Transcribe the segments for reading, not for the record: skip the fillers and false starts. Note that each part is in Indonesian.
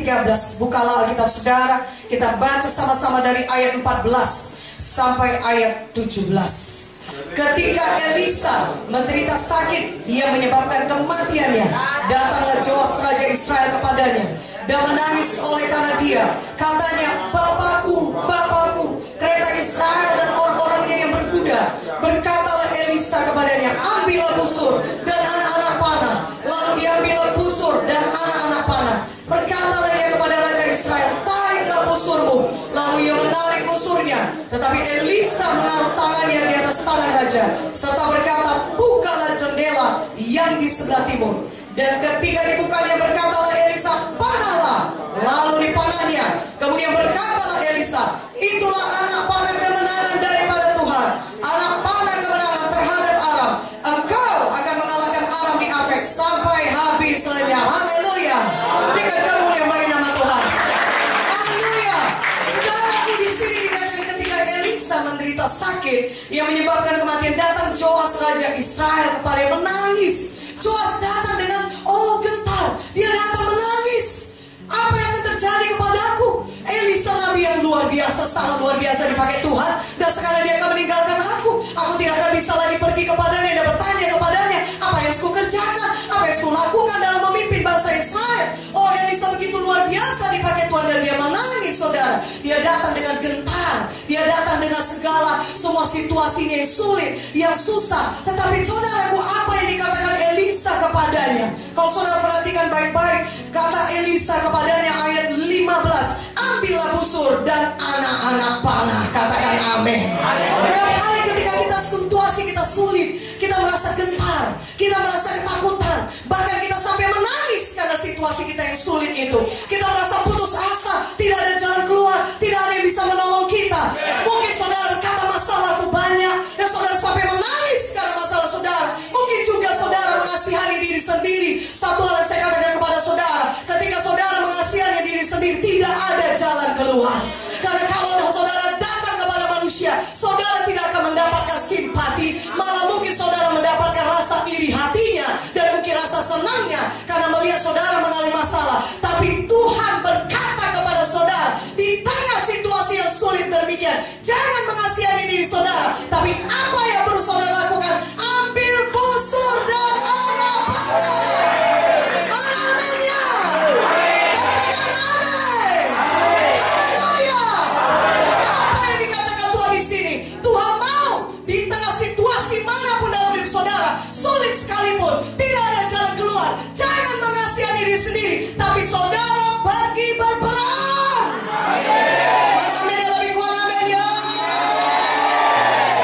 13. Bukalah Alkitab saudara, kita baca sama-sama dari ayat 14 sampai ayat 17. Ketika Elisa menderita sakit yang menyebabkan kematiannya, datanglah Joas raja Israel kepadanya dan menangis oleh karena dia. Katanya, "Bapakku, Bapakku, kereta Israel dan orang-orangnya yang berkuda." Berkatalah Elisa kepadanya, "Ambillah busur dan anak-anak panah." Lalu diambillah busur dan anak-anak panah. Berkatalah ia kepada raja Israel, "Tariklah busurmu." Lalu ia menarik busurnya, tetapi Elisa menaruh tangannya di atas tangan raja serta berkata, "Bukalah jendela yang di sebelah timur." Dan ketika dibukanya, berkatalah Elisa, "Panahlah." Lalu dipanahnya. Kemudian berkatalah Elisa, "Itulah anak panah kemenangan daripada Tuhan, anak panah kemenangan terhadap Aram. Engkau akan mengalahkan Aram di Afek sampai habis lenyap." Haleluya. Berikan kemuliaan bagi nama Tuhan. Haleluya. Saudaraku, di sini dikatakan ketika Elisa menderita sakit yang menyebabkan kematian, datang Joas raja Israel kepada menangis. Joas datang dengan gentar. Dia datang menangis. Apa yang akan terjadi kepadaku? Elisa nabi yang luar biasa, sangat luar biasa dipakai Tuhan, dan sekarang dia akan meninggalkan aku. Aku tidak akan bisa lagi pergi kepadanya dan bertanya kepadanya, apa yang harus kukerjakan, apa yang harus kulakukan dalam memimpin bangsa Israel. Elisa begitu luar biasa dipakai Tuhan, dan dia menangis, saudara. Dia datang dengan gentar. Dia datang dengan segala semua situasinya yang sulit, yang susah. Tetapi saudaraku, apa yang dikatakan Elisa kepadanya? Kalau saudara perhatikan baik-baik, kata Elisa kepadanya ayat 15, "Ambillah busur dan anak-anak panah." Katakan amin. Berapa kali ketika kita situasi kita sulit, kita merasa gentar, kita merasa ketakutan, bahkan kita sampai menangis karena situasi kita yang sulit itu. Kita merasa putus asa, tidak ada jalan keluar, tidak ada yang bisa menolong kita. Mungkin saudara berkata, "Masalahku banyak," dan saudara sampai menangis karena masalah saudara. Mungkin juga saudara mengasihani diri sendiri. Satu hal yang saya katakan kepada saudara, ketika saudara mengasihani diri sendiri, tidak ada jalan keluar. Karena kalau saudara datang kepada manusia, saudara tidak akan mendapatkan simpati, malah mungkin saudara mendapatkan rasa iri hatinya dan mungkin rasa senangnya karena melihat saudara mengalami masalah. Tapi Tuhan berkata kepada saudara, di tengah situasi yang sulit demikian, jangan mengasihani diri saudara, tapi apa yang perlu saudara lakukan? Ambil busur dan anak panah. Aminnya. Katakan amin. Haleluya. Apa yang dikatakan Tuhan di sini? Tuhan mau di tengah situasi manapun dalam hidup saudara, sulit sekalipun, tidak ada jalan keluar, jangan mengasihani diri sendiri, tapi saudara pergi berperang. Mana amin yang lebih kuat, amin ya.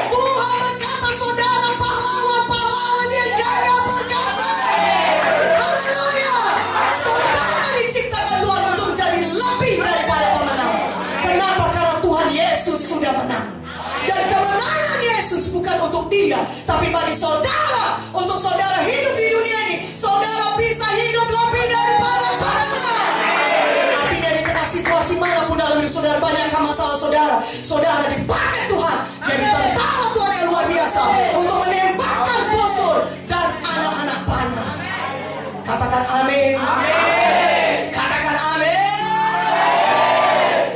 Tuhan berkata saudara pahlawan-pahlawan yang gagah perkasa. Haleluya. Saudara diciptakan Tuhan untuk menjadi lebih daripada pemenang. Kenapa? Karena Tuhan Yesus sudah menang. Dan kemenangan Yesus bukan untuk dia, tapi bagi saudara. Untuk saudara hidup di dunia ini, saudara bisa hidup lebih daripada pemenang. Artinya di tengah situasi manapun dalam hidup saudara, banyakkah masalah saudara, saudara dipakai Tuhan jadi tentara Tuhan yang luar biasa untuk menembakkan busur dan anak-anak panah. Katakan amin. Katakan amin.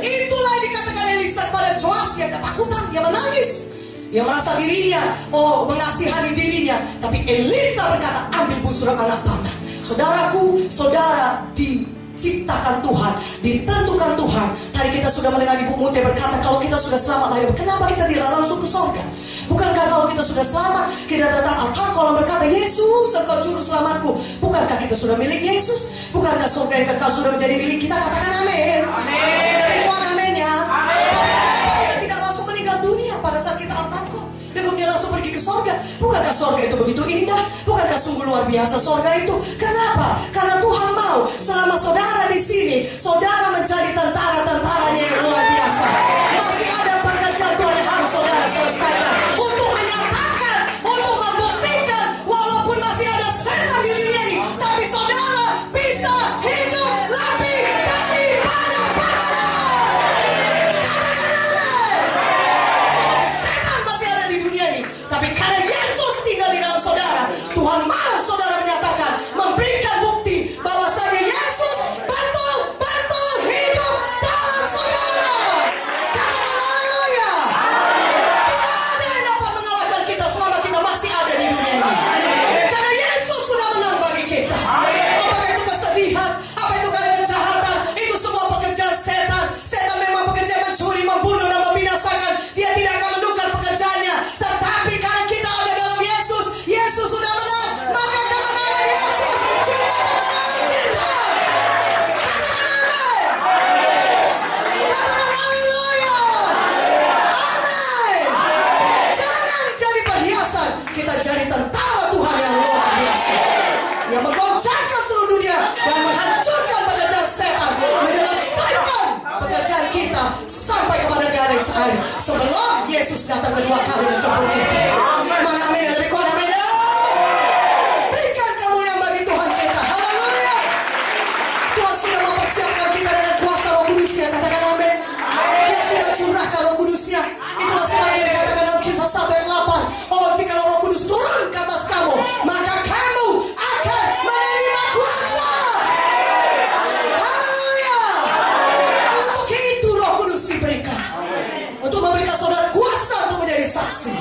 Itulah yang dikatakan Elisa kepada Joas yang ketakutan, yang menangis, yang merasa dirinya mengasihani dirinya. Tapi Elisa berkata, "Ambil busur anak panah." Saudaraku, saudara diciptakan Tuhan, ditentukan Tuhan. Tadi kita sudah mendengar Ibu Mute berkata, kalau kita sudah selamat lahir, kenapa kita tidak langsung ke surga? Bukankah kalau kita sudah selamat, kita datang altar kalau berkata, "Yesus, Engkau juru selamatku." Bukankah kita sudah milik Yesus? Bukankah surga yang kekal sudah menjadi milik kita? Katakan amin. Dari kuat aminnya. Tapi kenapa kita tidak langsung meninggal dunia pada saat kita altar kok? Dan kemudian langsung pergi ke surga? Bukankah surga itu begitu indah? Bukankah sungguh luar biasa surga itu? Kenapa? Karena Tuhan mau selama saudara di sini, saudara menjadi tentara-tentaranya yang luar biasa. Masih ada pekerjaan Tuhan yang harus saudara selesaikan untuk menyatakan, untuk membuktikan, walaupun masih ada setan di dunia ini, tapi saudara bisa hidup lebih daripada pemenang. Katakan amin. Walaupun setan masih ada di dunia ini, tapi karena Yesus tinggal di dalam saudara, Tuhan mau saudara menyatakan, memberikan bukti bahwasanya Yesus betul-betul Yesus datang kedua kali menjemput kita. Mana amin yang lebih kuat, amin. Berikan kemuliaan bagi Tuhan kita. Haleluya. Tuhan sudah mempersiapkan kita dengan kuasa Roh Kudusnya. Katakan amin. Dia sudah curahkan Roh Kudusnya. Itulah sebabnya dikatakan dalam Kisah 1 ayat 8. Oh, jika Roh Kudus turun ke atas kamu, maka kamu akan menerima kuasa. Haleluya. Untuk itu Roh Kudus diberikan, untuk memberikan saudara kuasa untuk menjadi saksi.